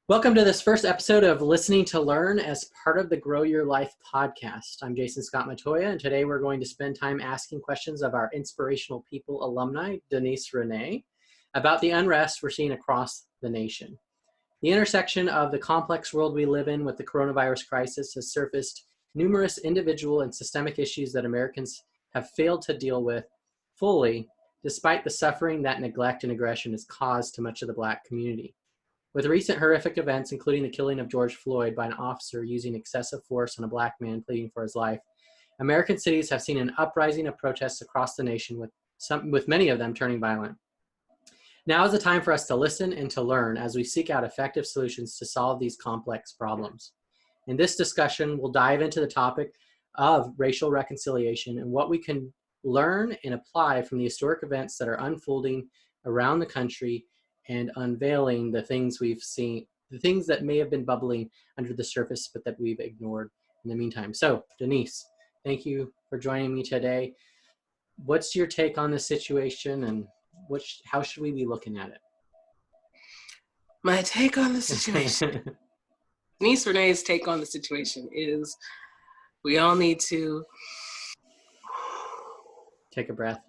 Welcome to this first episode of Listening to Learn as part of the Grow Your Life podcast. I'm Jason Scott Matoya, and today we're going to spend time asking questions of our Inspirational People alumni, Denise Renee, about the unrest we're seeing across the nation. The intersection of the complex world we live in with the coronavirus crisis has surfaced numerous individual and systemic issues that Americans have failed to deal with fully, despite the suffering that neglect and aggression has caused to much of the Black community. With recent horrific events, including the killing of George Floyd by an officer using excessive force on a Black man pleading for his life, American cities have seen an uprising of protests across the nation, with many of them turning violent. Now is the time for us to listen and to learn as we seek out effective solutions to solve these complex problems. In this discussion, we'll dive into the topic of racial reconciliation and what we can learn and apply from the historic events that are unfolding around the country, and unveiling the things we've seen, the things that may have been bubbling under the surface, but that we've ignored in the meantime. So, Denise, thank you for joining me today. What's your take on the situation, and how should we be looking at it? My take on the situation. Denise Renee's take on the situation is we all need to take a breath.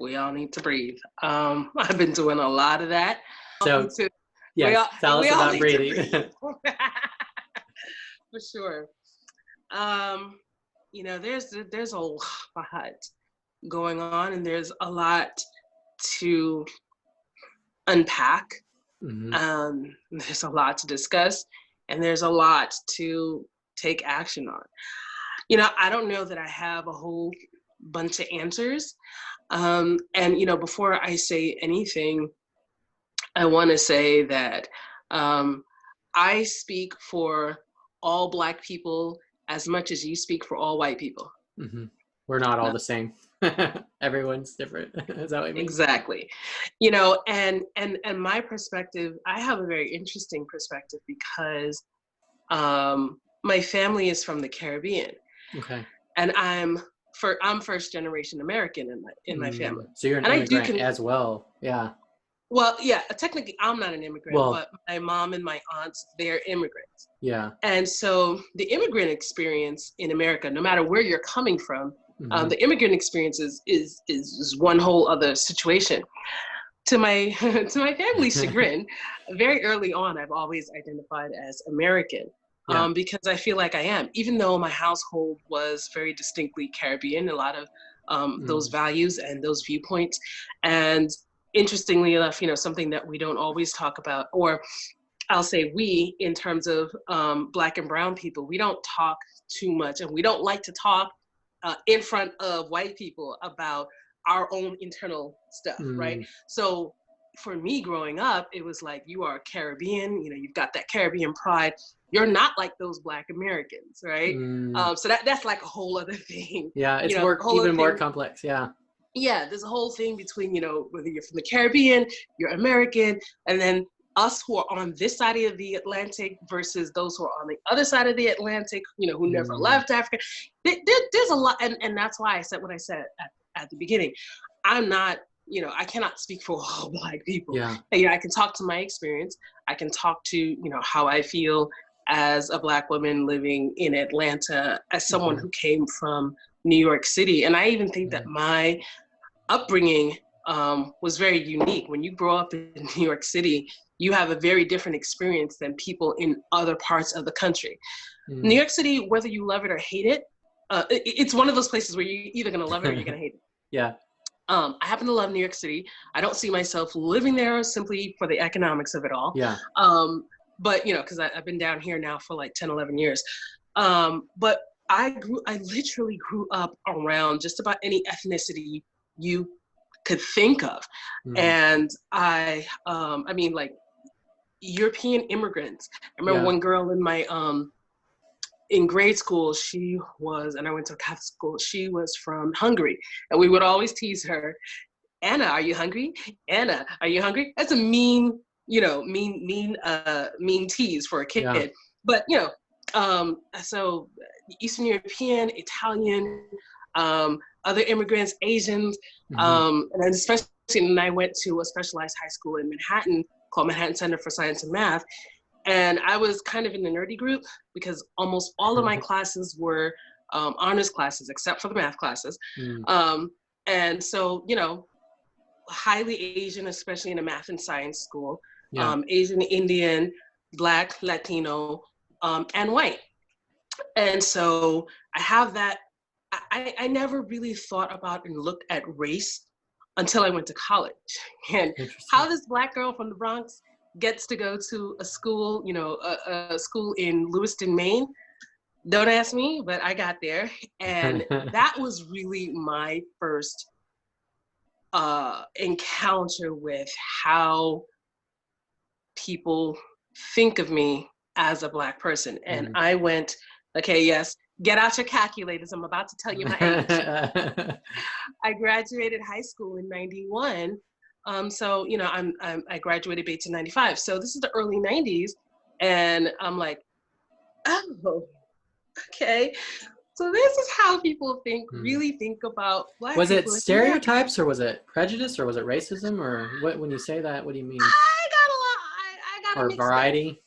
We all need to breathe. I've been doing a lot of that. So, yes, tell us about breathing. For sure. There's a lot going on, and there's a lot to unpack. Mm-hmm. There's a lot to discuss, and there's a lot to take action on. I don't know that I have a whole bunch of answers. Before I say anything, I want to say that I speak for all Black people as much as you speak for all white people. Mm-hmm. We're not all the same. Everyone's different. Is that what you mean? Exactly. And my perspective, I have a very interesting perspective because my family is from the Caribbean. Okay. And I'm first generation American in my family. So you're an immigrant as well. Yeah. Well, yeah, technically I'm not an immigrant, but my mom and my aunts, they're immigrants. Yeah. And so the immigrant experience in America, no matter where you're coming from, mm-hmm. The immigrant experience is one whole other situation. To my family's chagrin, very early on, I've always identified as American. Yeah. Because I feel like I am, even though my household was very distinctly Caribbean, a lot of those values and those viewpoints. And interestingly enough, something that we don't always talk about, or I'll say we, in terms of Black and brown people, we don't talk too much, and we don't like to talk in front of white people about our own internal stuff, right? So for me growing up, it was like, you are Caribbean, you've got that Caribbean pride. You're not like those Black Americans, right? So that's like a whole other thing. Yeah, it's even more complex, yeah. Yeah, there's a whole thing between, whether you're from the Caribbean, you're American, and then us who are on this side of the Atlantic versus those who are on the other side of the Atlantic, who never left Africa. There's a lot, and that's why I said what I said at the beginning. I'm not, I cannot speak for all Black people. Yeah. I can talk to my experience. I can talk to, how I feel as a Black woman living in Atlanta, as someone who came from New York City. And I even think that my upbringing was very unique. When you grow up in New York City, you have a very different experience than people in other parts of the country. New York City, whether you love it or hate it, it's one of those places where you're either going to love it or you're going to hate it. Yeah. I happen to love New York City. I don't see myself living there simply for the economics of it all. Yeah. But, because I've been down here now for like 10, 11 years. But I literally grew up around just about any ethnicity you could think of. And like European immigrants. I remember one girl in my, in grade school, and I went to a Catholic school, she was from Hungary. And we would always tease her, Anna, are you hungry? Anna, are you hungry? That's a mean tease for a kid. Yeah. But, so Eastern European, Italian, other immigrants, Asians, and then especially when I went to a specialized high school in Manhattan, called Manhattan Center for Science and Math. And I was kind of in the nerdy group because almost all of my classes were honors classes, except for the math classes. And so, you know, highly Asian, especially in a math and science school, Asian, Indian, Black, Latino, and white. And so I have that. I never really thought about and looked at race until I went to college. And how this Black girl from the Bronx gets to go to a school, you know, a school in Lewiston, Maine, don't ask me, but I got there. And that was really my first encounter with how people think of me as a Black person. And I went, okay, yes, get out your calculators. I'm about to tell you my age. I graduated high school in 91. So, you know, I graduated Bates in 95. So this is the early 90s. And I'm like, oh, okay. So this is how people really think about Black people. Was it stereotypes or was it prejudice or was it racism or what? When you say that, what do you mean? I got a or variety.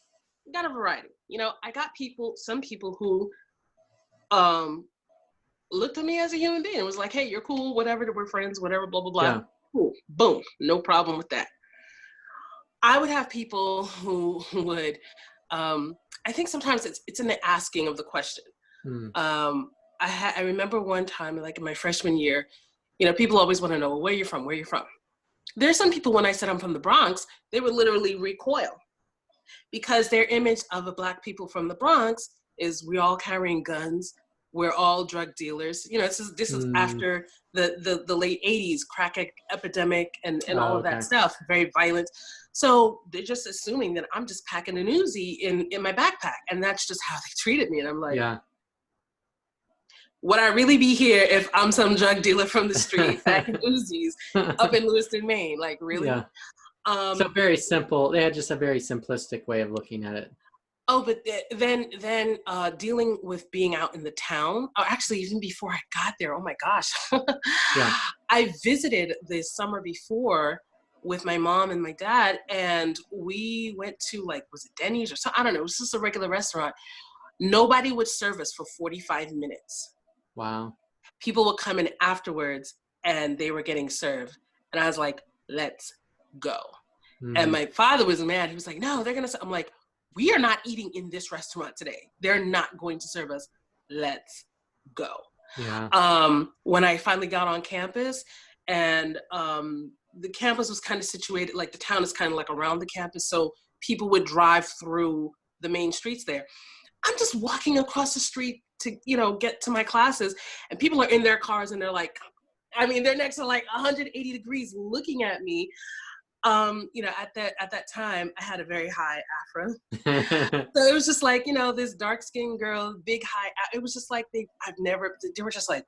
Got a variety. You know, I got some people who looked at me as a human being. It was like, hey, you're cool, whatever, we're friends, whatever, blah, blah, blah. Yeah. Cool. Boom. No problem with that. I would have people who would, I think sometimes it's in the asking of the question. I remember one time, like in my freshman year, you know, people always want to know where you're from. There's some people, when I said I'm from the Bronx, they would literally recoil because their image of the Black people from the Bronx is we're all carrying guns. We're all drug dealers. You know, this is after the late 80s crack epidemic and all of that stuff, very violent. So they're just assuming that I'm just packing an Uzi in my backpack. And that's just how they treated me. And I'm like, would I really be here if I'm some drug dealer from the street packing Uzis up in Lewiston, Maine? Like, really? Yeah. So very simple. They had just a very simplistic way of looking at it. Oh, but then dealing with being out in the town, or actually even before I got there, oh my gosh. I visited the summer before with my mom and my dad, and we went to, like, was it Denises or something? I don't know. It was just a regular restaurant. Nobody would serve us for 45 minutes. Wow. People would come in afterwards and they were getting served. And I was like, let's go. And my father was mad. He was like, no, they're going to, I'm like, we are not eating in this restaurant today. They're not going to serve us. Let's go. Yeah. When I finally got on campus and the campus was kind of situated, like the town is kind of like around the campus. So people would drive through the main streets there. I'm just walking across the street to, you know, get to my classes, and people are in their cars and they're like, I mean, they're next to like 180 degrees looking at me. You know, at that time, I had a very high afro. So it was just like, you know, this dark-skinned girl, big high, it was just like, they were just like.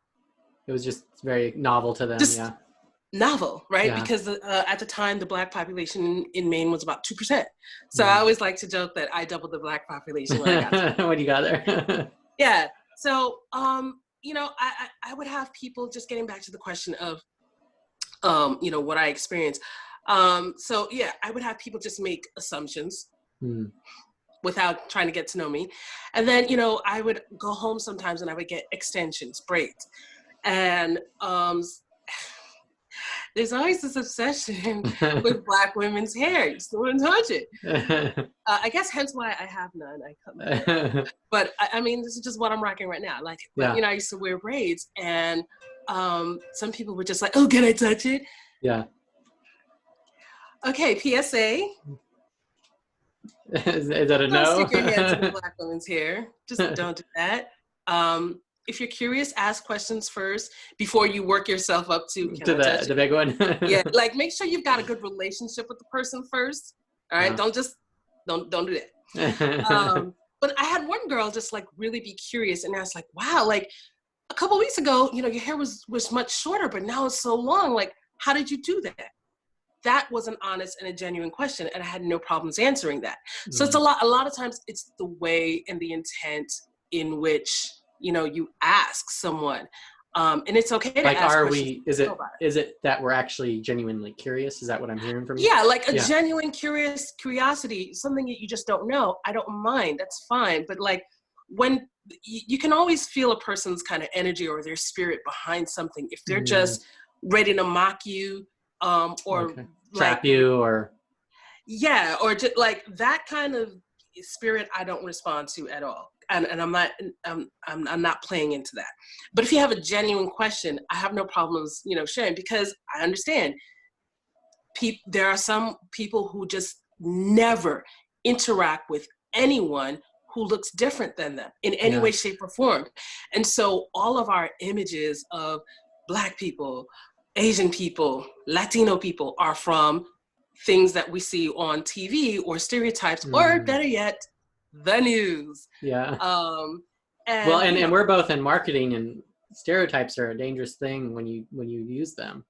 It was just very novel to them, just novel, right? Yeah. Because at the time, the Black population in Maine was about 2%. So I always like to joke that I doubled the Black population when I got there. When you got there. Yeah. So, you know, I would have people, just getting back to the question of, you know, what I experienced. So yeah, I would have people just make assumptions without trying to get to know me. And then, you know, I would go home sometimes and I would get extensions, braids. And there's always this obsession with Black women's hair. You still want to touch it. I guess hence why I have none. I cut my hair. But I mean, this is just what I'm rocking right now. Like, you know, I used to wear braids, and some people were just like, oh, can I touch it? Yeah. Okay, PSA. Is that a no? Don't stick your hands in the Black woman's hair. Just don't do that. If you're curious, ask questions first before you work yourself up to the big one. Yeah, like make sure you've got a good relationship with the person first. All right, don't do that. But I had one girl just like really be curious and ask like, wow, like a couple weeks ago, you know, your hair was much shorter, but now it's so long. Like, how did you do that? That was an honest and a genuine question, and I had no problems answering that. So it's a lot of times it's the way and the intent in which, you know, you ask someone. And it's okay to like, ask are questions. we, is it that we're actually genuinely curious? Is that what I'm hearing from you? Yeah, like a genuine curiosity, something that you just don't know. I don't mind. That's fine. But like when you can always feel a person's kind of energy or their spirit behind something, if they're just ready to mock you, or trap you, or or just like that kind of spirit, I don't respond to at all. And I'm not playing into that. But if you have a genuine question, I have no problems, sharing, because I understand there are some people who just never interact with anyone who looks different than them in any way, shape, or form. And so all of our images of Black people, Asian people, Latino people are from things that we see on TV or stereotypes, or better yet, the news. Yeah. And and we're both in marketing, and stereotypes are a dangerous thing when you use them.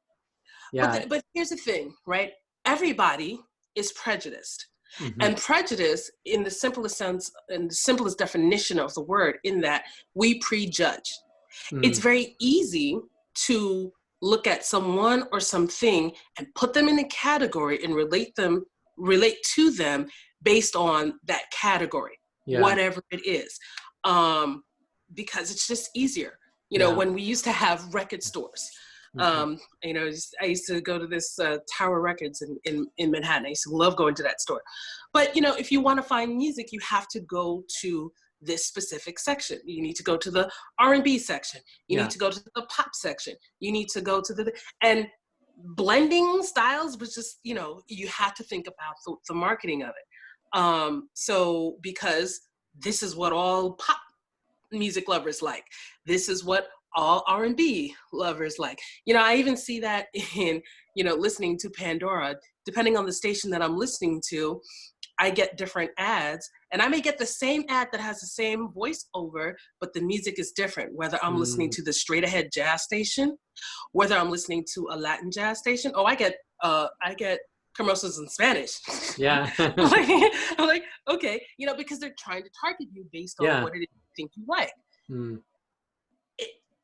Yeah. But here's the thing, right? Everybody is prejudiced. And prejudice, in the simplest sense, in the simplest definition of the word, in that we prejudge. It's very easy to look at someone or something and put them in a category and relate to them based on that category, whatever it is, because it's just easier. When we used to have record stores, I used to go to this Tower Records in Manhattan. I used to love going to that store. But, if you want to find music, you have to go to this specific section. You need to go to the R&B section. You need to go to the pop section. You need to go to and blending styles was just, you have to think about the marketing of it. So because this is what all pop music lovers like. This is what all R&B lovers like. I even see that in, listening to Pandora. Depending on the station that I'm listening to, I get different ads, and I may get the same ad that has the same voiceover, but the music is different. Whether I'm listening to the straight ahead jazz station, whether I'm listening to a Latin jazz station. Oh, I get commercials in Spanish. Yeah. I'm like, okay, because they're trying to target you based on what it is you think you like.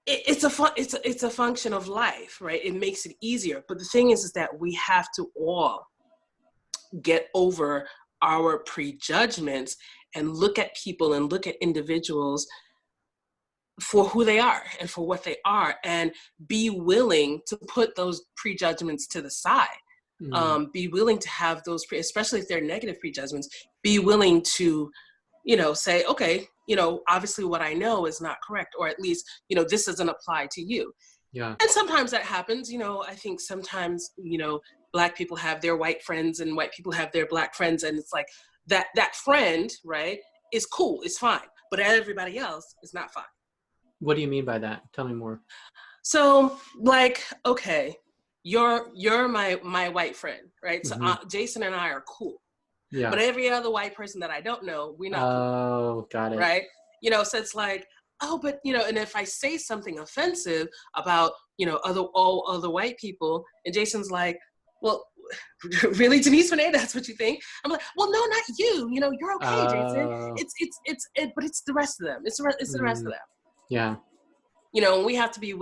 It's a function of life, right? It makes it easier. But the thing is that we have to all get over our prejudgments and look at people and look at individuals for who they are and for what they are, and be willing to put those prejudgments to the side. Be willing to have those, especially if they're negative prejudgments, be willing to, say, okay, obviously what I know is not correct, or at least, this doesn't apply to you. Yeah. And sometimes that happens. I think sometimes, Black people have their white friends and white people have their Black friends. And it's like that friend, right, is cool, it's fine. But everybody else is not fine. What do you mean by that? Tell me more. So like, okay, you're my white friend, right? So Jason and I are cool. Yeah. But every other white person that I don't know, we're not cool. Oh, got it. Right? So it's like, oh, but, and if I say something offensive about, all other white people, and Jason's like, well, really, Denise Renee, that's what you think? I'm like, well, no, not you. You're okay, Jason. But it's the rest of them. It's the rest of them. Yeah. And we have to be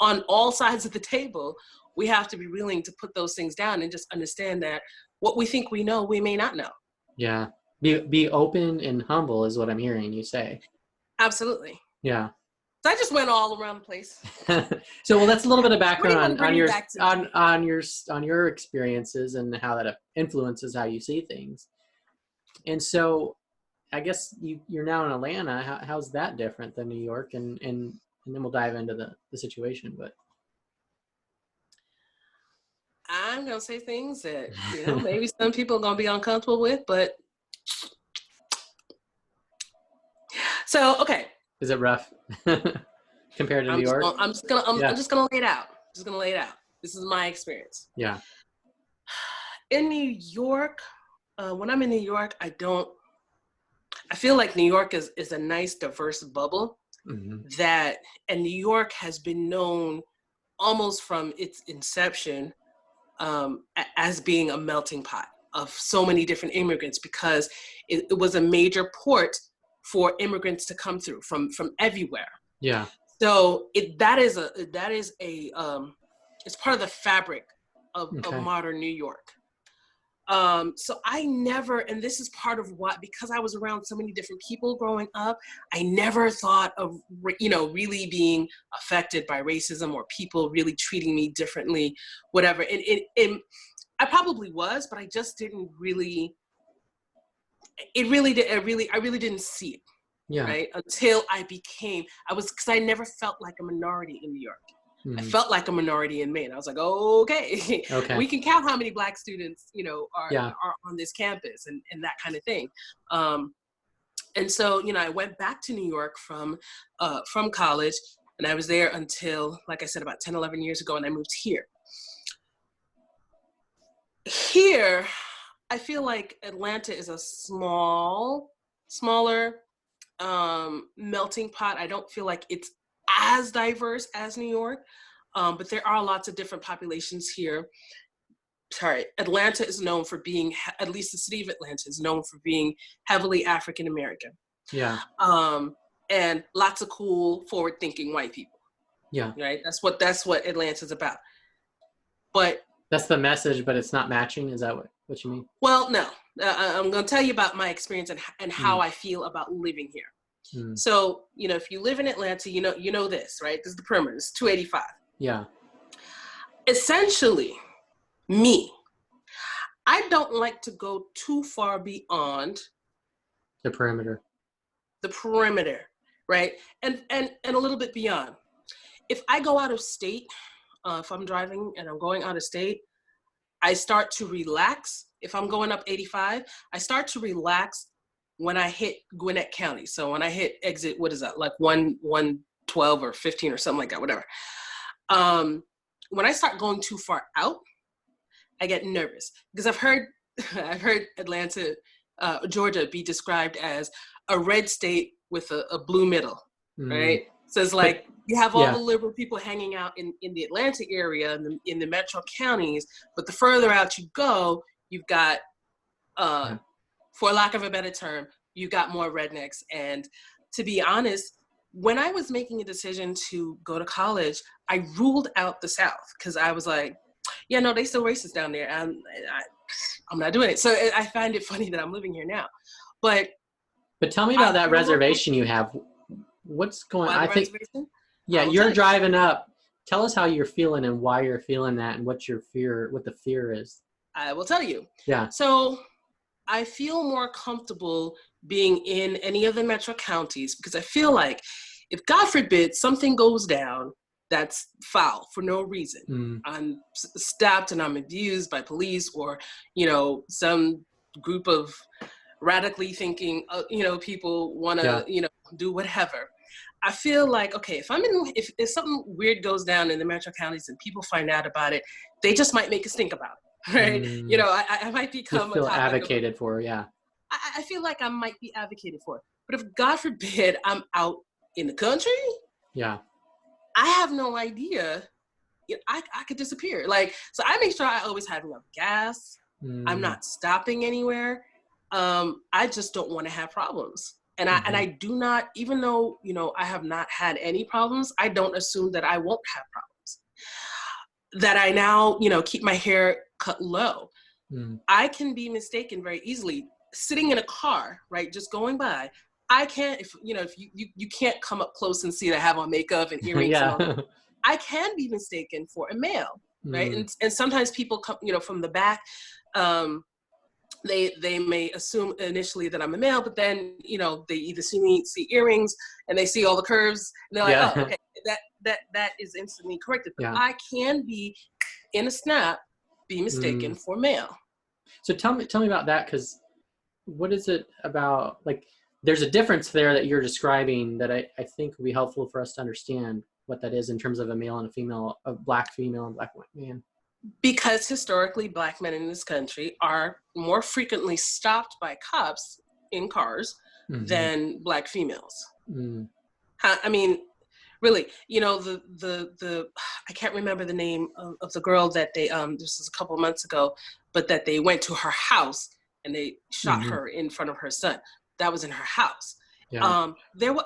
on all sides of the table. We have to be willing to put those things down and just understand that what we think we know, we may not know. Yeah. Be open and humble is what I'm hearing you say. Absolutely. Yeah. So I just went all around the place. So, well, that's a little bit of background on your experiences and how that influences how you see things. And so, I guess you're now in Atlanta. How's that different than New York? And then we'll dive into the situation. But I'm gonna say things that maybe some people are gonna be uncomfortable with, but so okay. Is it rough compared to New York? I'm just gonna lay it out. This is my experience. Yeah. In New York, when I'm in New York, I feel like New York is a nice, diverse bubble and New York has been known almost from its inception as being a melting pot of so many different immigrants, because it was a major port for immigrants to come through from everywhere. Yeah. So that is it's part of the fabric of modern New York. So I never, and this is part of what, because I was around so many different people growing up, I never thought of, really being affected by racism or people really treating me differently, whatever. And I probably was, but I just didn't really, I really didn't see it. Yeah. Right. Until because I never felt like a minority in New York. I felt like a minority in Maine. I was like, okay, we can count how many Black students, are on this campus and that kind of thing. And so, I went back to New York from college, and I was there until, like I said, about 10, 11 years ago, and I moved here. Here, I feel like Atlanta is a smaller melting pot. I don't feel like it's as diverse as New York, but there are lots of different populations here. Atlanta is known for being, at least the city of Atlanta is known for being heavily African American. Yeah. And lots of cool, forward-thinking white people. Yeah. Right. That's what Atlanta's about. But that's the message, but it's not matching. Is that what you mean? Well, no. I'm going to tell you about my experience and how I feel about living here. So, if you live in Atlanta, you know this, right? This is the perimeter. It's 285. Yeah. Essentially, I don't like to go too far beyond the perimeter. Right? And a little bit beyond. If I go out of state, if I'm driving and I'm going out of state, I start to relax. If I'm going up 85, I start to relax when I hit Gwinnett County. So when I hit exit, what is that? Like 112 or 15 or something like that, whatever. When I start going too far out, I get nervous because I've heard Atlanta, Georgia be described as a red state with a blue middle, right? So it's like you have all the liberal people hanging out in the Atlanta area, in the metro counties, but the further out you go, you've got, for lack of a better term, you got more rednecks. And to be honest, when I was making a decision to go to college, I ruled out the South because I was like, yeah, no, they still racist down there. I'm not doing it. So I find it funny that I'm living here now. But tell me about that reservation you have. What's going on? I think, you're driving up. Tell us how you're feeling and why you're feeling that and what the fear is. I will tell you. Yeah. So I feel more comfortable being in any of the metro counties because I feel like if, God forbid, something goes down that's foul for no reason, I'm stopped and I'm abused by police or, some group of radically thinking, people want to, do whatever. I feel like, okay, if something weird goes down in the metro counties and people find out about it, they just might make us think about it, right? I might become you feel advocated for, yeah. I feel like I might be advocated for. But if, God forbid, I'm out in the country, I have no idea. I could disappear. So I make sure I always have enough gas. I'm not stopping anywhere. I just don't want to have problems. And I do not, even though, I have not had any problems, I don't assume that I won't have problems. That I now, keep my hair cut low. I can be mistaken very easily. Sitting in a car, right, just going by, I can't, if you can't come up close and see that I have on makeup and earrings and all that. I can be mistaken for a male, right? And sometimes people come, from the back, they may assume initially that I'm a male, but then, they either see earrings and they see all the curves and they're like, oh, okay, that is instantly corrected. But I can be in a snap, be mistaken for male. So tell me about that. Because what is it about, there's a difference there that you're describing that I think would be helpful for us to understand what that is in terms of a male and a female, a Black female and Black man. Because historically, Black men in this country are more frequently stopped by cops in cars than Black females. I mean, really, the I can't remember the name of the girl that they this was a couple of months ago, but that they went to her house and they shot her in front of her son. That was in her house. Yeah.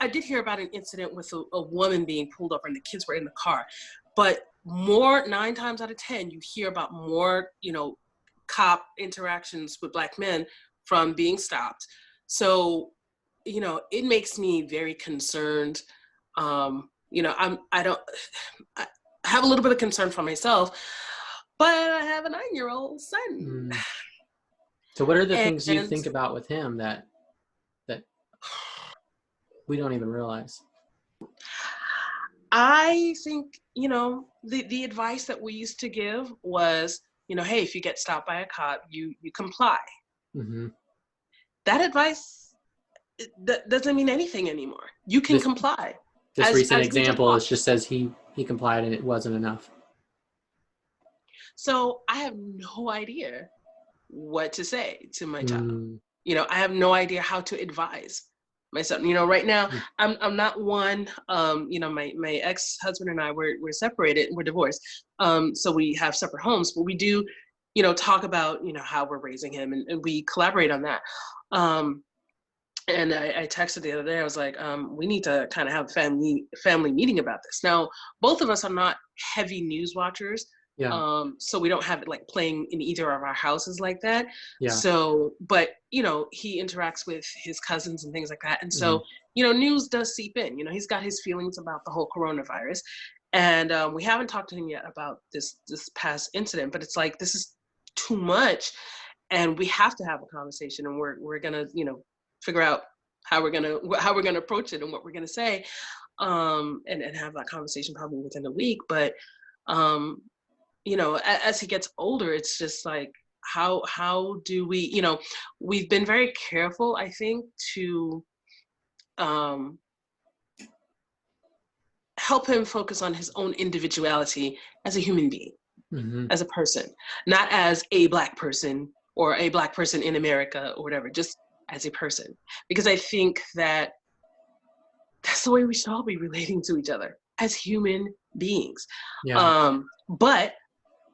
I did hear about an incident with a woman being pulled over and the kids were in the car, but 9 times out of 10, you hear about more, cop interactions with Black men from being stopped. So, it makes me very concerned. I have a little bit of concern for myself, but I have a 9-year-old son. Mm. So what are the things you And think about with him that we don't even realize? I think, the advice that we used to give was, hey, if you get stopped by a cop, you comply. Mm-hmm. That advice that doesn't mean anything anymore. You can comply. This recent as we just example talked. is just says he complied and it wasn't enough. So I have no idea what to say to my child. Mm. I have no idea how to advise my son. Right now, I'm not one. My ex-husband and I we're separated. We're divorced. So we have separate homes, but we do, talk about how we're raising him, and we collaborate on that. And I texted the other day. I was like, we need to kind of have a family meeting about this. Now, both of us are not heavy news watchers. Yeah. So we don't have it like playing in either of our houses like that. Yeah. So, but he interacts with his cousins and things like that. And so, Mm-hmm. News does seep in. He's got his feelings about the whole coronavirus. And we haven't talked to him yet about this past incident, but it's like, this is too much. And we have to have a conversation, and we're gonna, figure out how we're gonna approach it and what we're gonna say, and have that conversation probably within a week. But as he gets older, it's just like, how do we, we've been very careful, I think, to help him focus on his own individuality as a human being, Mm-hmm. as a person, not as a Black person or a Black person in America or whatever, just as a person. Because I think that that's the way we should all be relating to each other, as human beings. Yeah. But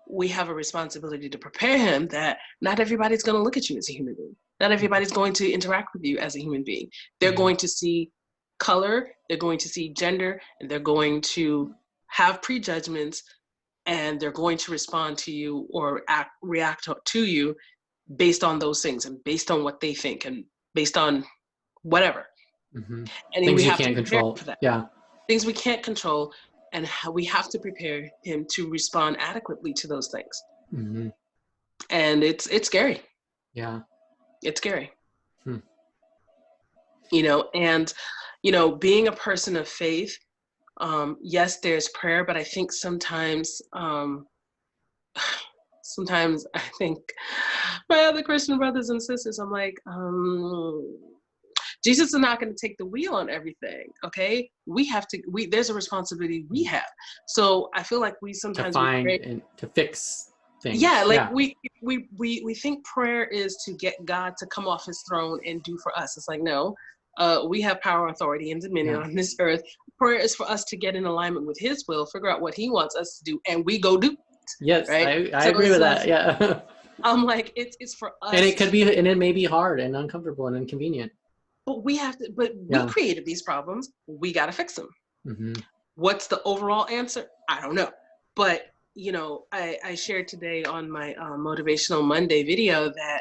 we have a responsibility to prepare him that not everybody's going to look at you as a human being. Not everybody's going to interact with you as a human being. They're going to see color, they're going to see gender, and they're going to have prejudgments, and they're going to respond to you or react to you based on those things and based on what they think and based on whatever. Mm-hmm. And Things we you have can't to prepare control. for that. Yeah. Things we can't control, and how we have to prepare him to respond adequately to those things. Mm-hmm. And it's scary. Yeah. It's scary. Hmm. And being a person of faith, yes, there's prayer, but I think sometimes I think my other Christian brothers and sisters, I'm like, Jesus is not going to take the wheel on everything. Okay, there's a responsibility we have. So I feel like we sometimes to find pray, and to fix things. yeah, like we think prayer is to get God to come off his throne and do for us. It's like, no, we have power, authority, and dominion on this earth. Prayer is for us to get in alignment with his will, figure out what he wants us to do, and we go do it. Yes, right? I agree with that. Yeah. I'm like, it's for us. And it may be hard and uncomfortable and inconvenient. But we created these problems. We got to fix them. Mm-hmm. What's the overall answer? I don't know. But, I shared today on my Motivational Monday video that,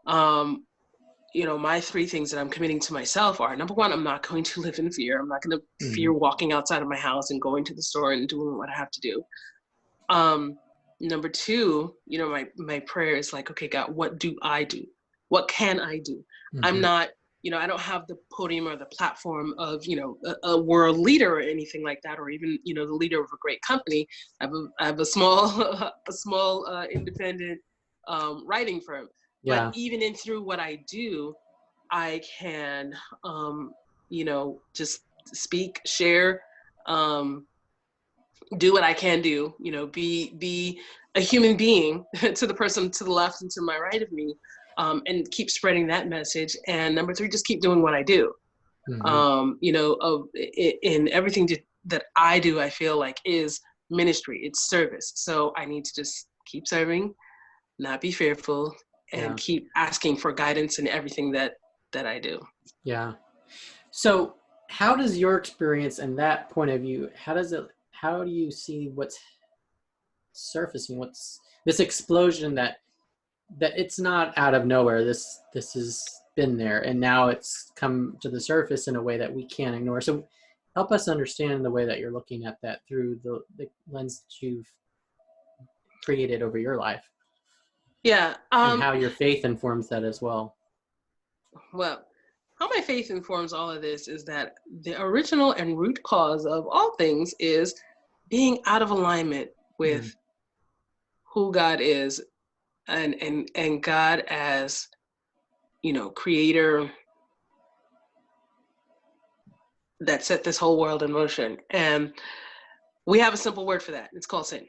my 3 things that I'm committing to myself are, number 1, I'm not going to live in fear. I'm not going to fear walking outside of my house and going to the store and doing what I have to do. Number 2, my prayer is like, okay, God, what do I do? What can I do? Mm-hmm. I'm not, I don't have the podium or the platform of, a world leader or anything like that, or even, the leader of a great company. I have a small, independent writing firm. Yeah. But even through what I do, I can, just speak, share, do what I can do, be a human being to the person to the left and to my right of me, and keep spreading that message. And number 3, just keep doing what I do. Mm-hmm. In everything that I do, I feel like is ministry, it's service. So I need to just keep serving, not be fearful, and keep asking for guidance in everything that I do. Yeah. So how does your experience and that point of view, how do you see what's surfacing, what's this explosion that it's not out of nowhere. This has been there, and now it's come to the surface in a way that we can't ignore. So help us understand the way that you're looking at that through the lens that you've created over your life, Yeah. and how your faith informs that as well. Well, how my faith informs all of this is that the original and root cause of all things is being out of alignment with who God is, and God as, creator that set this whole world in motion. And we have a simple word for that. It's called sin.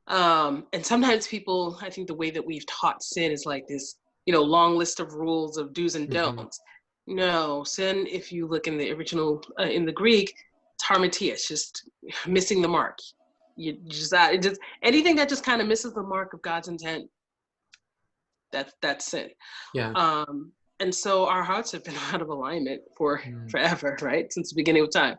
And sometimes people, I think the way that we've taught sin is like this, long list of rules of do's and don'ts. No, sin, if you look in the original, in the Greek, it's hamartia, just missing the mark. Anything that just kind of misses the mark of God's intent, that's sin. Yeah. And so our hearts have been out of alignment for forever, right? Since the beginning of time.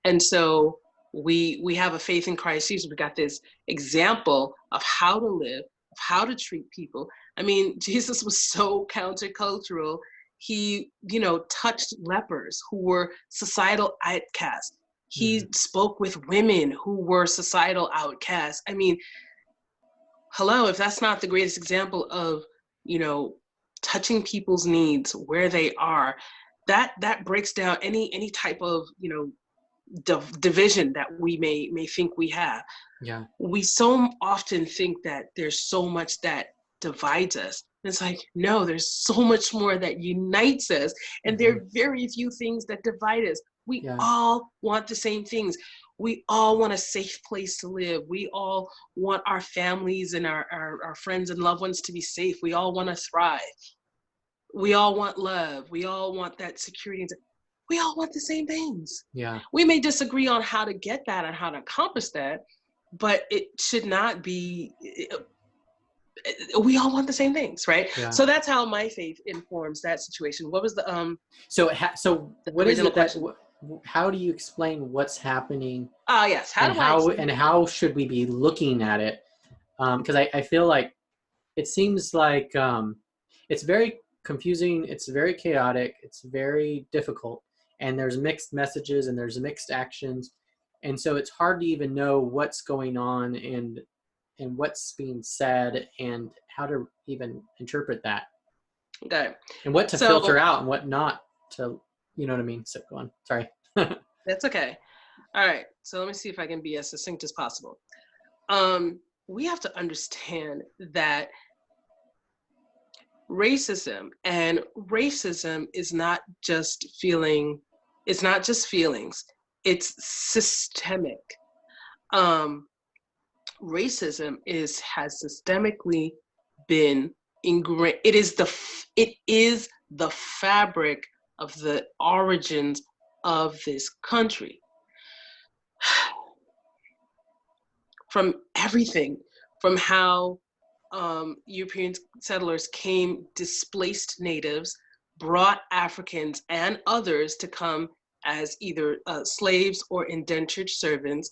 And so we have a faith in Christ Jesus. We got this example of how to live, of how to treat people. I mean, Jesus was so countercultural. He, touched lepers who were societal outcasts. He spoke with women who were societal outcasts. I mean, hello, if that's not the greatest example of, touching people's needs where they are, that breaks down any type of, division that we may think we have. Yeah. We so often think that there's so much that divides us. It's like, no, there's so much more that unites us, and there are very few things that divide us. We all want the same things. We all want a safe place to live. We all want our families and our friends and loved ones to be safe. We all want to thrive. We all want love. We all want that security. We all want the same things. Yeah. We may disagree on how to get that and how to accomplish that, but it should not be, we all want the same things, right? Yeah. So that's how my faith informs that situation. What was the So what is it question? how do you explain what's happening? Yes. How should we be looking at it? Because I feel like it seems like it's very confusing. It's very chaotic. It's very difficult. And there's mixed messages and there's mixed actions. And so it's hard to even know what's going on and what's being said and how to even interpret that. Okay. And what to filter out and what not to, you know what I mean? So go on. Sorry. That's okay. All right. So let me see if I can be as succinct as possible. We have to understand that racism is not just feelings. It's systemic. Racism has systemically been ingrained. It is the fabric of the origins of this country. From everything, from how European settlers came, displaced natives, brought Africans and others to come as either slaves or indentured servants.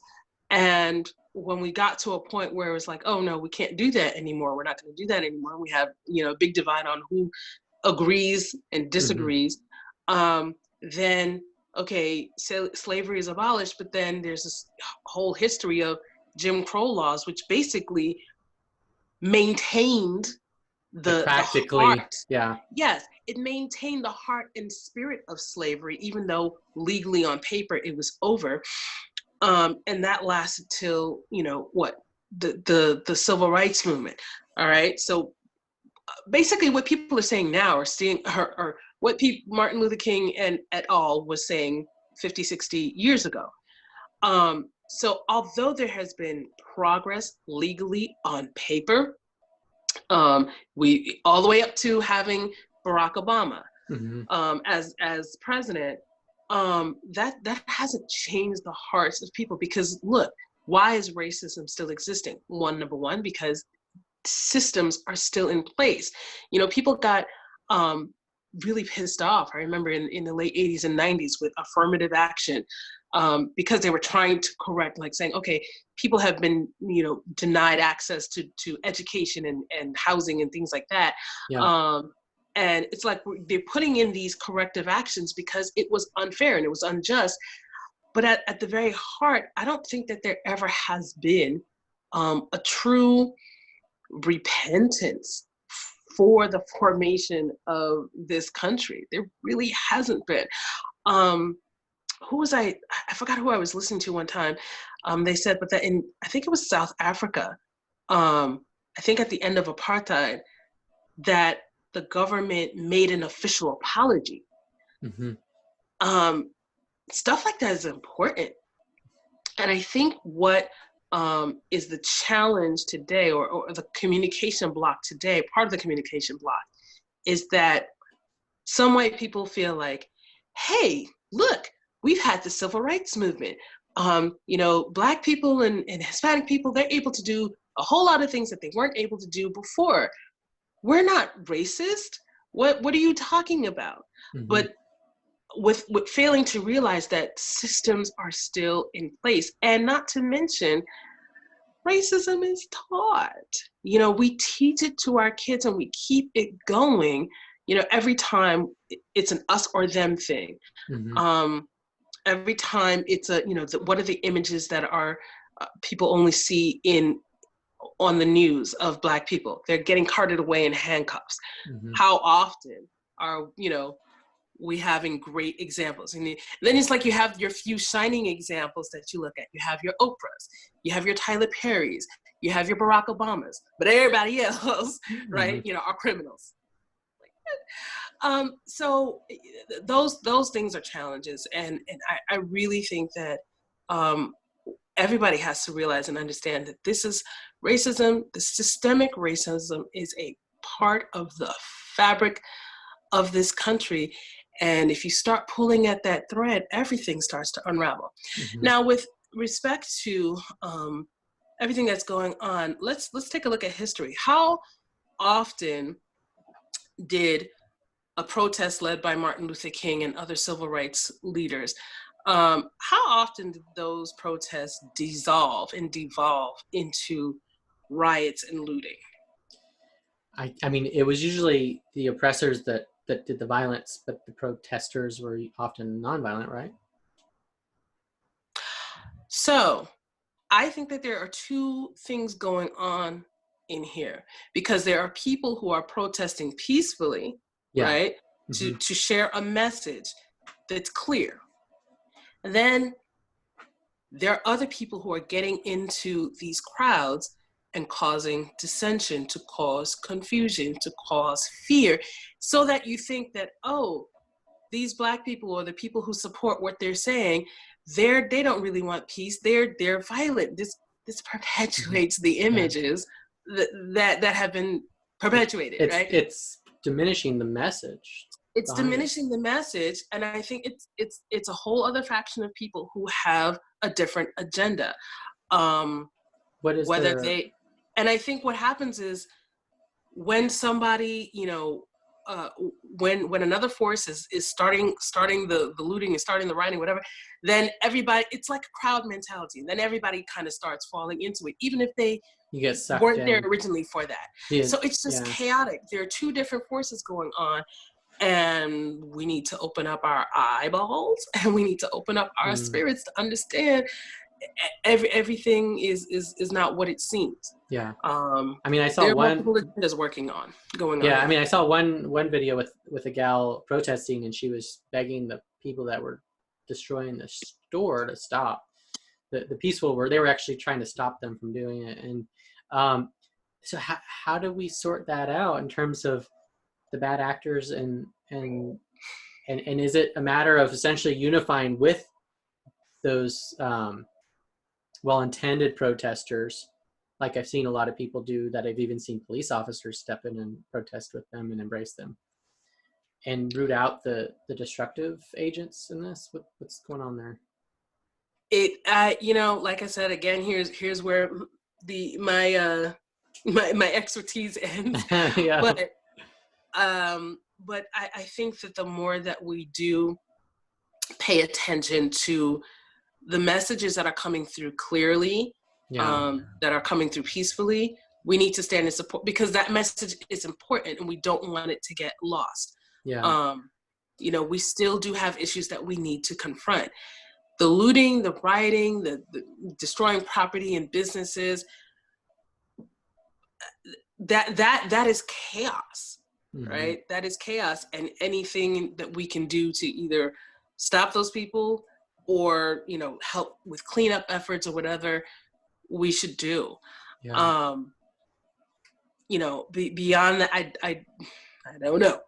And when we got to a point where it was like, oh no, we can't do that anymore. We're not going to do that anymore. We have, a big divide on who agrees and disagrees. Then, okay, slavery is abolished, but then there's this whole history of Jim Crow laws, which basically maintained the heart. Yeah. Yes, it maintained the heart and spirit of slavery, even though legally on paper it was over. And that lasted till, the civil rights movement. All right. So basically what people are saying now or what Martin Luther King and et al. Was saying 50, 60 years ago. So although there has been progress legally on paper, we all the way up to having Barack Obama as president, that hasn't changed the hearts of people. Because look, why is racism still existing? Number one, because systems are still in place. People got really pissed off. I remember in the late 80s and 90s with affirmative action, because they were trying to correct, like saying, okay, people have been, denied access to education and housing and things like that. Yeah. And it's like they're putting in these corrective actions because it was unfair and it was unjust. But at the very heart, I don't think that there ever has been a true repentance for the formation of this country. There really hasn't been. Who was I forgot who I was listening to one time. They said, but that I think it was South Africa, I think at the end of apartheid, that the government made an official apology. Mm-hmm. Stuff like that is important. And I think what is the challenge today, or the communication block today, part of the communication block, is that some white people feel like, hey, look, we've had the civil rights movement. Black people and Hispanic people, they're able to do a whole lot of things that they weren't able to do before. We're not racist. What are you talking about? Mm-hmm. But with failing to realize that systems are still in place, and not to mention, racism is taught. We teach it to our kids and we keep it going, every time it's an us or them thing. Mm-hmm. Every time it's what are the images that are people only see on the news of Black people? They're getting carted away in handcuffs. Mm-hmm. How often are, we having great examples? And then it's like you have your few shining examples that you look at. You have your Oprahs, you have your Tyler Perrys, you have your Barack Obamas, but everybody else, right, mm-hmm. Are criminals. So those things are challenges, and I really think that everybody has to realize and understand that this is racism. The systemic racism is a part of the fabric of this country. And if you start pulling at that thread, everything starts to unravel. Mm-hmm. Now, with respect to everything that's going on, let's take a look at history. How often did a protest led by Martin Luther King and other civil rights leaders, how often did those protests dissolve and devolve into riots and looting? I mean, it was usually the oppressors that did the violence, but the protesters were often nonviolent, right? So I think that there are two things going on in here, because there are people who are protesting peacefully, yeah. right? Mm-hmm. To share a message that's clear. And then there are other people who are getting into these crowds and causing dissension, to cause confusion, to cause fear, so that you think that, oh, these Black people, or the people who support what they're saying, they don't really want peace. They're violent. This perpetuates the images that have been perpetuated, right? It's diminishing the message. It's diminishing the message, and I think it's a whole other faction of people who have a different agenda. What is whether they? And I think what happens is, when somebody, when another force is starting the looting and starting the rioting, whatever, then everybody, it's like a crowd mentality. And then everybody kind of starts falling into it, even if they weren't there originally for that. Yeah. So it's just chaotic. There are two different forces going on, and we need to open up our eyeballs, and we need to open up our spirits to understand everything is not what it seems. Yeah. I mean, I saw one is going on. Yeah. I mean, I saw one video with a gal protesting, and she was begging the people that were destroying the store to stop. The peaceful they were actually trying to stop them from doing it. And so how do we sort that out in terms of the bad actors, and is it a matter of essentially unifying with those well-intended protesters, like I've seen a lot of people do, that I've even seen police officers step in and protest with them and embrace them, and root out the destructive agents in this? What's going on there? Like I said, again, here's where my expertise ends. Yeah. But I think that the more that we do pay attention to the messages that are coming through clearly, that are coming through peacefully, we need to stand in support, because that message is important and we don't want it to get lost. We still do have issues that we need to confront. The looting, the rioting, the destroying property and businesses, that is chaos, right? That is chaos, and anything that we can do to either stop those people or, help with cleanup efforts or whatever, we should do. Beyond that, I don't know.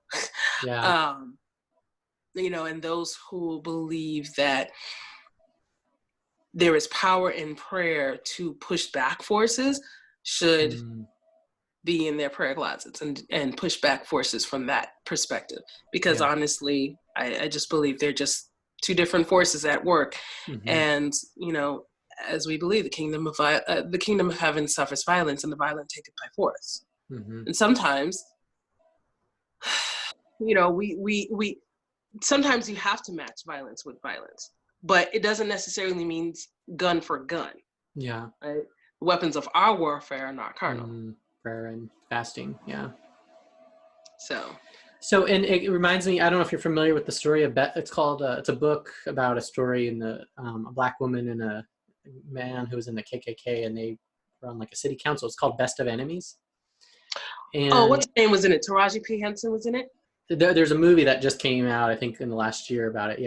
And those who believe that there is power in prayer to push back forces should be in their prayer closets and push back forces from that perspective. Because honestly, I just believe they're just two different forces at work. And, as we believe, the kingdom of heaven suffers violence, and the violent take it by force. And sometimes, we sometimes you have to match violence with violence, but it doesn't necessarily mean gun for gun. Right? The weapons of our warfare are not carnal. Prayer and fasting. So, and it reminds me, I don't know if you're familiar with the story of it's called, it's a book about a story in a Black woman and a man who was in the KKK, and they were on like a city council. It's called Best of Enemies. And what's her name was in it? Taraji P. Henson was in it? There's a movie that just came out, I think, in the last year about it.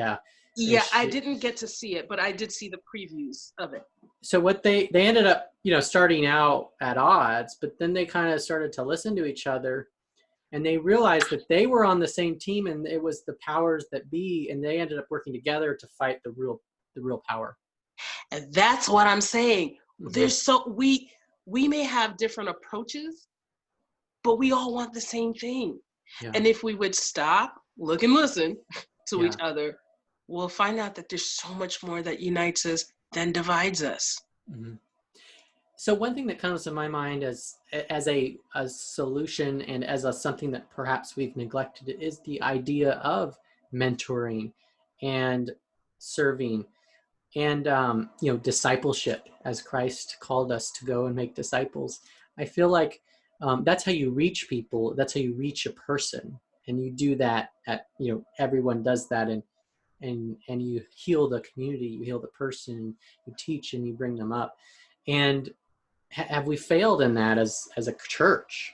I didn't get to see it, but I did see the previews of it. So what they ended up, starting out at odds, but then they kind of started to listen to each other, and they realized that they were on the same team, and it was the powers that be, and they ended up working together to fight the real power. And that's what I'm saying. We may have different approaches, but we all want the same thing. And if we would stop, look and listen to each other, we'll find out that there's so much more that unites us than divides us. So one thing that comes to my mind as a solution and as something that perhaps we've neglected is the idea of mentoring and serving and discipleship, as Christ called us to go and make disciples. I feel like that's how you reach people. That's how you reach a person, and you do that everyone does that, and you heal the community, you heal the person, you teach and you bring them up. And have we failed in that as a church?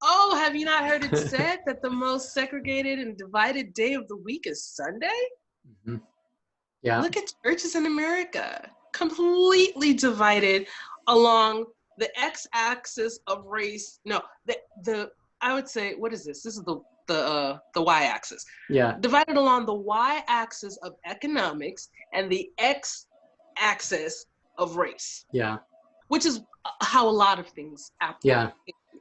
Oh, have you not heard it said that the most segregated and divided day of the week is Sunday? Look at churches in America, completely divided along the x-axis of race. No, I would say, what is this? This is the y-axis. Divided along the y-axis of economics and the x-axis of race. Which is how a lot of things happen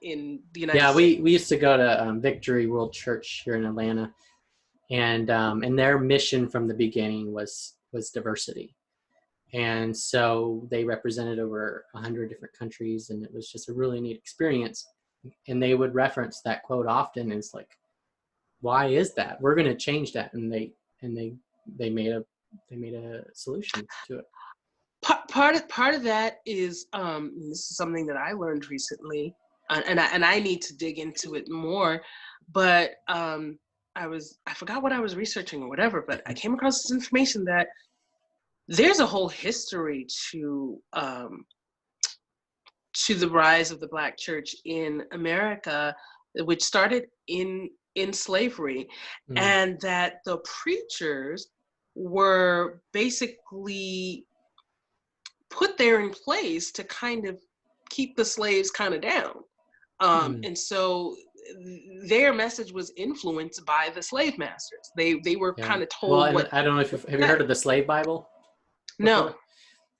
in the United States. We used to go to Victory World Church here in Atlanta, and their mission from the beginning was diversity. And so they represented over 100 different countries, and it was just a really neat experience. And they would reference that quote often. And it's like, why is that? We're going to change that. And they made a solution to it. Part of that is this is something that I learned recently, and I need to dig into it more. But I forgot what I was researching or whatever. But I came across this information that there's a whole history to the rise of the Black church in America, which started in slavery, and that the preachers were basically put there in place to kind of keep the slaves kind of down. And so their message was influenced by the slave masters. They were kind of told what. I don't know if have you heard of the Slave Bible? No.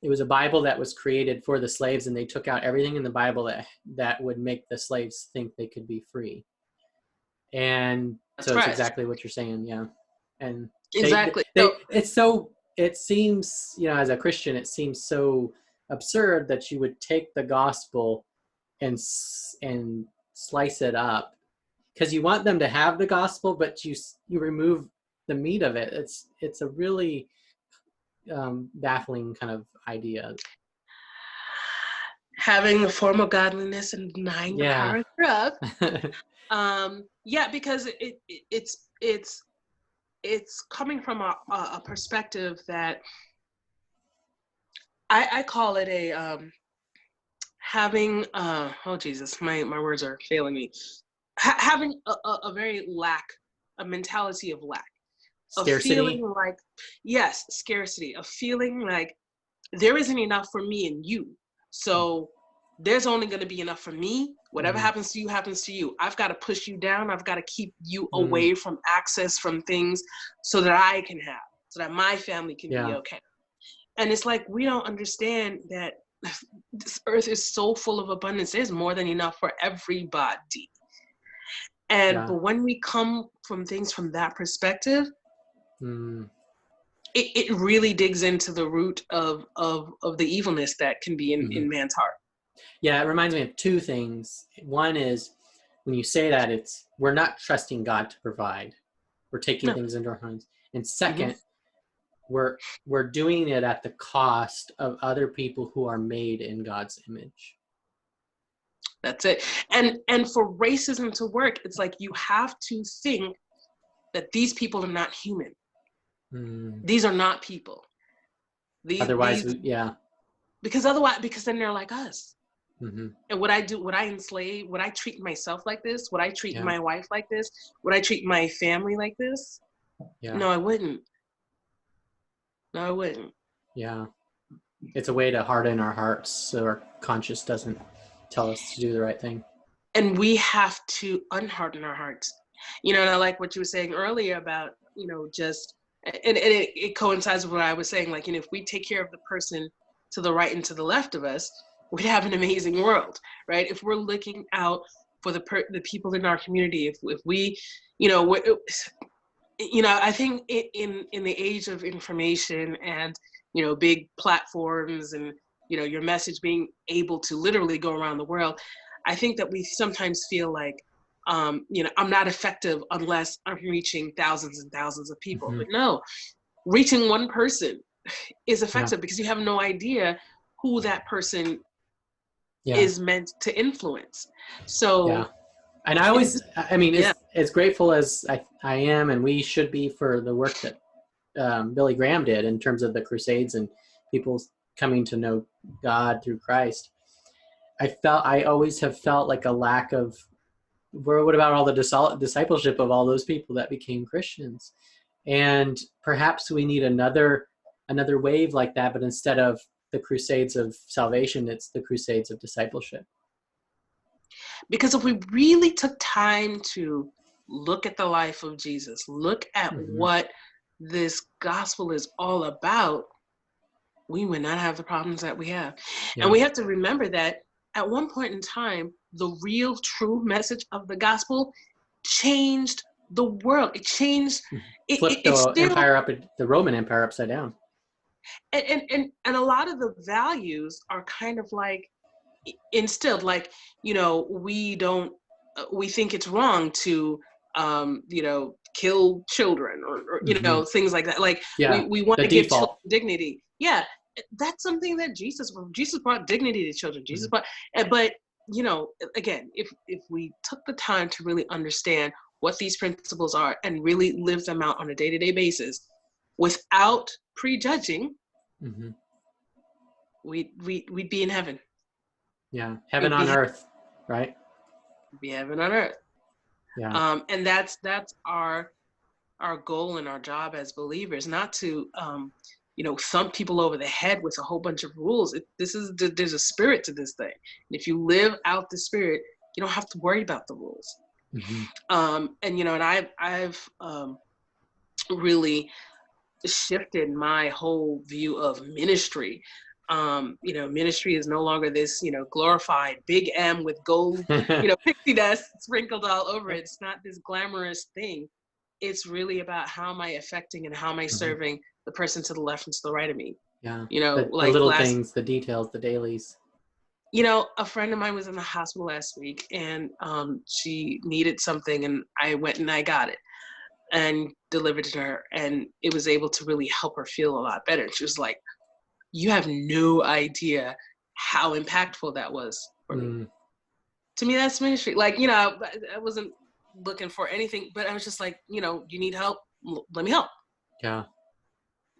It was a Bible that was created for the slaves, and they took out everything in the Bible that would make the slaves think they could be free. And so it's exactly what you're saying, And exactly. It seems, as a Christian, it seems so absurd that you would take the gospel and slice it up, because you want them to have the gospel, but you remove the meat of it. It's a really baffling kind of idea. Having a form of godliness and denying the Yeah. power thereof. Because it's coming from a perspective that I call it a having oh Jesus, my words are failing me. Having a very a mentality of lack, Scarcity. of feeling like, yes, scarcity, of feeling like there isn't enough for me and you. So there's only going to be enough for me. Whatever happens to you, happens to you. I've got to push you down. I've got to keep you away from access from things so that I can have, so that my family can be okay. And it's like, we don't understand that this earth is so full of abundance. There's more than enough for everybody. And but when we come from things from that perspective, it really digs into the root of the evilness that can be in man's heart. Yeah, it reminds me of two things. One is, when you say that, we're not trusting God to provide. We're taking things into our hands. And second, we're doing it at the cost of other people who are made in God's image. That's it. And for racism to work, it's like, you have to think that these people are not human. These are not people. Because then they're like us. And would I treat myself like this? Would I treat my wife like this? Would I treat my family like this? No, I wouldn't. Yeah. It's a way to harden our hearts so our conscience doesn't tell us to do the right thing. And we have to unharden our hearts. And I like what you were saying earlier about, just, and it coincides with what I was saying, like, if we take care of the person to the right and to the left of us, we'd have an amazing world, right? If we're looking out for the people in our community, if we, I think in the age of information and, big platforms and, your message being able to literally go around the world, I think that we sometimes feel like, I'm not effective unless I'm reaching thousands and thousands of people. But no, reaching one person is effective because you have no idea who that person is meant to influence. So, and as grateful as I am, and we should be, for the work that Billy Graham did in terms of the Crusades and people coming to know God through Christ, I always have felt like a lack of, what about all the discipleship of all those people that became Christians? And perhaps we need another wave like that, but instead of the Crusades of salvation, it's the Crusades of discipleship. Because if we really took time to look at the life of Jesus, look at what this gospel is all about, we would not have the problems that we have. And we have to remember that at one point in time, the real true message of the gospel changed the world. It changed. Flipped the Roman Empire upside down. And a lot of the values are kind of like instilled, like, we think it's wrong to, kill children or things like that. Like, we want to give children dignity. Yeah. That's something that Jesus brought dignity to children. Jesus brought, but again, if we took the time to really understand what these principles are and really live them out on a day-to-day basis without prejudging, we'd be in heaven. Yeah, heaven on earth, right? Be heaven on earth. Yeah. And that's our goal and our job as believers, not to thump people over the head with a whole bunch of rules. There's a spirit to this thing. And if you live out the spirit, you don't have to worry about the rules. And I've really shifted my whole view of ministry. Ministry is no longer this, glorified big M with gold, pixie dust sprinkled all over it. It's not this glamorous thing. It's really about how am I affecting and how am I serving the person to the left and to the right of me. Yeah. The little things, the details, the dailies. A friend of mine was in the hospital last week, and she needed something, and I went and I got it and delivered it to her, and it was able to really help her feel a lot better. And she was like, you have no idea how impactful that was for me. To me, that's ministry. Like, I wasn't looking for anything, but I was just like, you need help? Let me help. Yeah.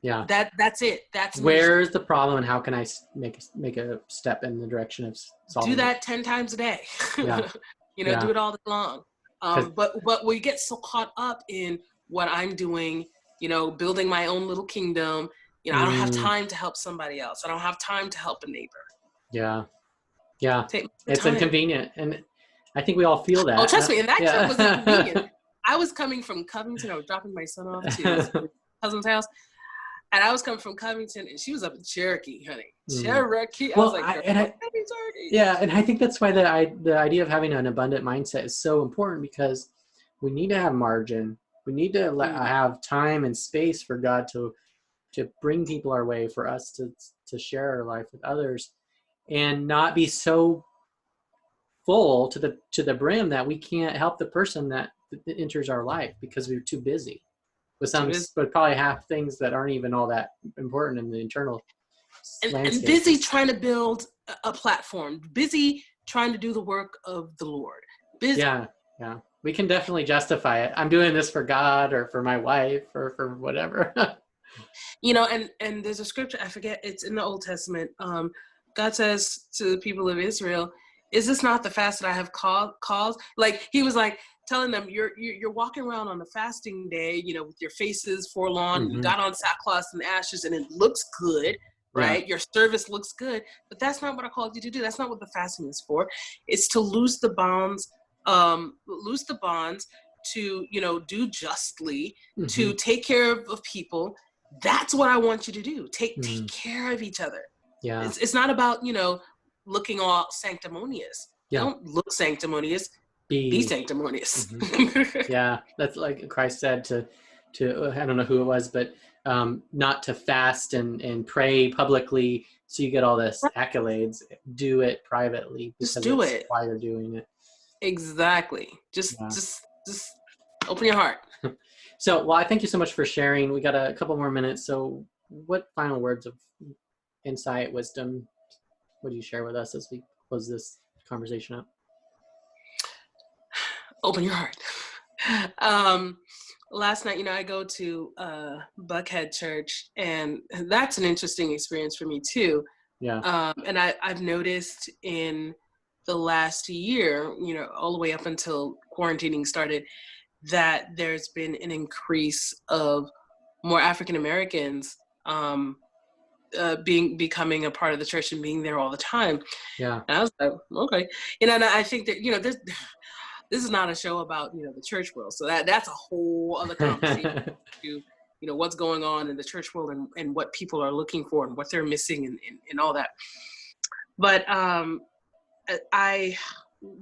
Yeah. That's it. That's where's the problem, and how can I make a step in the direction of solving do that it? 10 times a day. Yeah. Do it all day long. But we get so caught up in what I'm doing, building my own little kingdom. I don't have time to help somebody else. I don't have time to help a neighbor. Yeah. Yeah. It's time. Inconvenient. And I think we all feel that. Oh, trust me. And that trip was inconvenient. I was coming from Covington. I was dropping my son off to his cousin's house. And I was coming from Covington, and she was up in Cherokee, honey. Cherokee. I was like, yeah, and I think that's why the idea of having an abundant mindset is so important, because we need to have margin. We need to have time and space for God to bring people our way, for us to share our life with others, and not be so full to the brim that we can't help the person that enters our life because we're too busy. But probably have things that aren't even all that important in the internal landscape. And busy trying to build a platform, busy trying to do the work of the Lord. Busy. Yeah. We can definitely justify it. I'm doing this for God, or for my wife, or for whatever. And there's a scripture, I forget, it's in the Old Testament. God says to the people of Israel, is this not the fast that I have called? Like, he was like, telling them, you're walking around on a fasting day, with your faces forlorn, and you got on sackcloth and ashes, and it looks good, right? Yeah. Your service looks good, but that's not what I called you to do. That's not what the fasting is for. It's to loose the bonds, to, do justly, to take care of people. That's what I want you to do. Take care of each other. Yeah. It's not about, looking all sanctimonious. Yeah. Don't look sanctimonious. Be sanctimonious. Yeah, that's like Christ said to I don't know who it was, but not to fast and pray publicly so you get all this accolades. Do it privately, because just do it. Why you're doing it. Exactly. Just open your heart. So, well, I thank you so much for sharing. We got a couple more minutes. So, what final words of insight, wisdom would you share with us as we close this conversation up? Open your heart. Last night, I go to Buckhead Church, and that's an interesting experience for me too. Yeah. And I've noticed in the last year, all the way up until quarantining started, that there's been an increase of more African Americans becoming a part of the church and being there all the time. Yeah. And I was like, okay. And I think that, this is not a show about, the church world. So that's a whole other conversation to, what's going on in the church world and what people are looking for and what they're missing and all that. But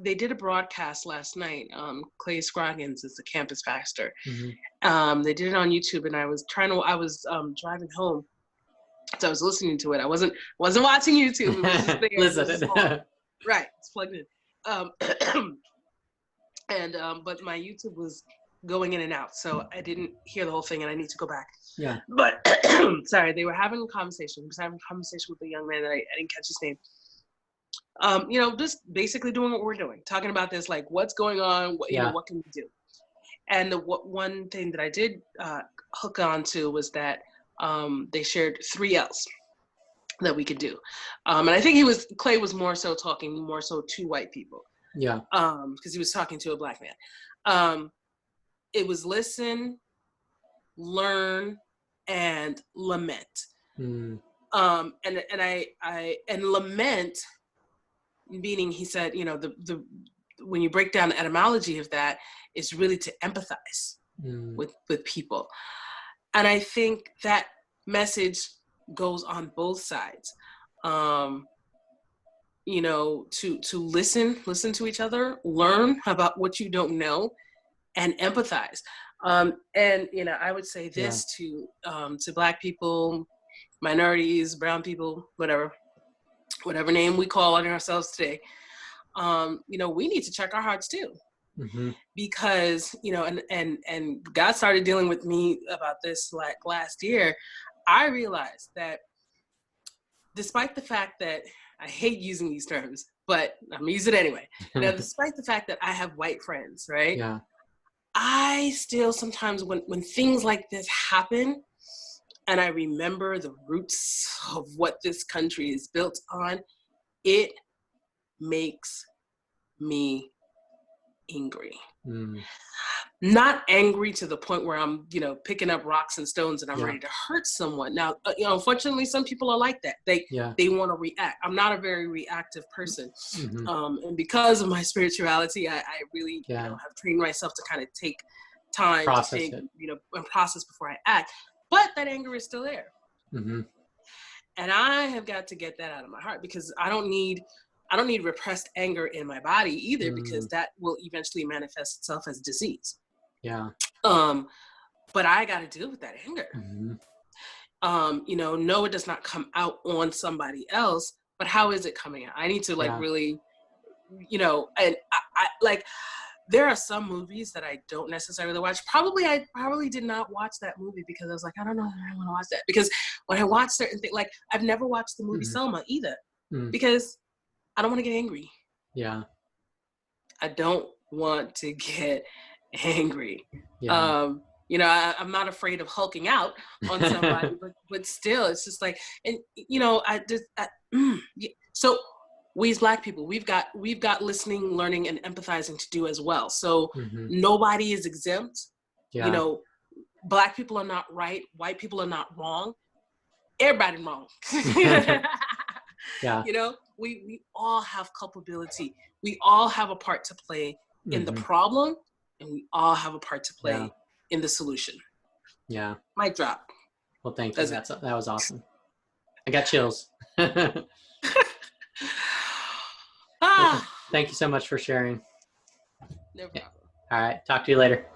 they did a broadcast last night. Clay Scroggins is the campus pastor. They did it on YouTube, and I was driving home. So I was listening to it. I wasn't watching YouTube. It was just there. Listen. Right. It's plugged in. But my YouTube was going in and out, so I didn't hear the whole thing, and I need to go back. Yeah. But sorry, they were having a conversation. He was having a conversation with a young man that I didn't catch his name. Just basically doing what we're doing, talking about this, like what's going on, what can we do? And one thing that I did hook on to was that they shared 3 L's that we could do. And I think Clay was more so talking to white people. Yeah. Because he was talking to a black man. It was listen, learn, and lament. And lament, meaning, he said, the when you break down the etymology of that, is really to empathize with people. And I think that message goes on both sides. To listen to each other, learn about what you don't know, and empathize. I would say this to Black people, minorities, brown people, whatever. whatever name we call on ourselves today, we need to check our hearts too. Mm-hmm. Because, and God started dealing with me about this like last year. I realized that despite the fact that I hate using these terms, but I'm gonna use it anyway. Now, despite the fact that I have white friends, right? Yeah. I still sometimes when things like this happen and I remember the roots of what this country is built on, it makes me angry. Not angry to the point where I'm, picking up rocks and stones and I'm ready to hurt someone. Now, unfortunately, some people are like that. They want to react. I'm not a very reactive person. Mm-hmm. And because of my spirituality, I really, have trained myself to kind of take time to think, and process before I act. But that anger is still there. Mm-hmm. And I have got to get that out of my heart because I don't need repressed anger in my body either, because that will eventually manifest itself as disease. Yeah. But I got to deal with that anger. Mm-hmm. No, it does not come out on somebody else, but how is it coming out? I need to really, and I like, there are some movies that I don't necessarily watch. I probably did not watch that movie because I was like, I don't know if I want to watch that. Because when I watch certain things, like I've never watched the movie Selma either, because I don't want to get angry. Yeah. I don't want to get angry. Yeah. I'm not afraid of hulking out on somebody, but still, it's just like, and so we as Black people, we've got listening, learning, and empathizing to do as well. So nobody is exempt. Yeah. Black people are not right. White people are not wrong. Everybody wrong. Yeah. We all have culpability. We all have a part to play in the problem, and we all have a part to play in the solution. Yeah. Mic drop. Well, thank you. That was awesome. I got chills. Thank you so much for sharing. No problem. All right. Talk to you later.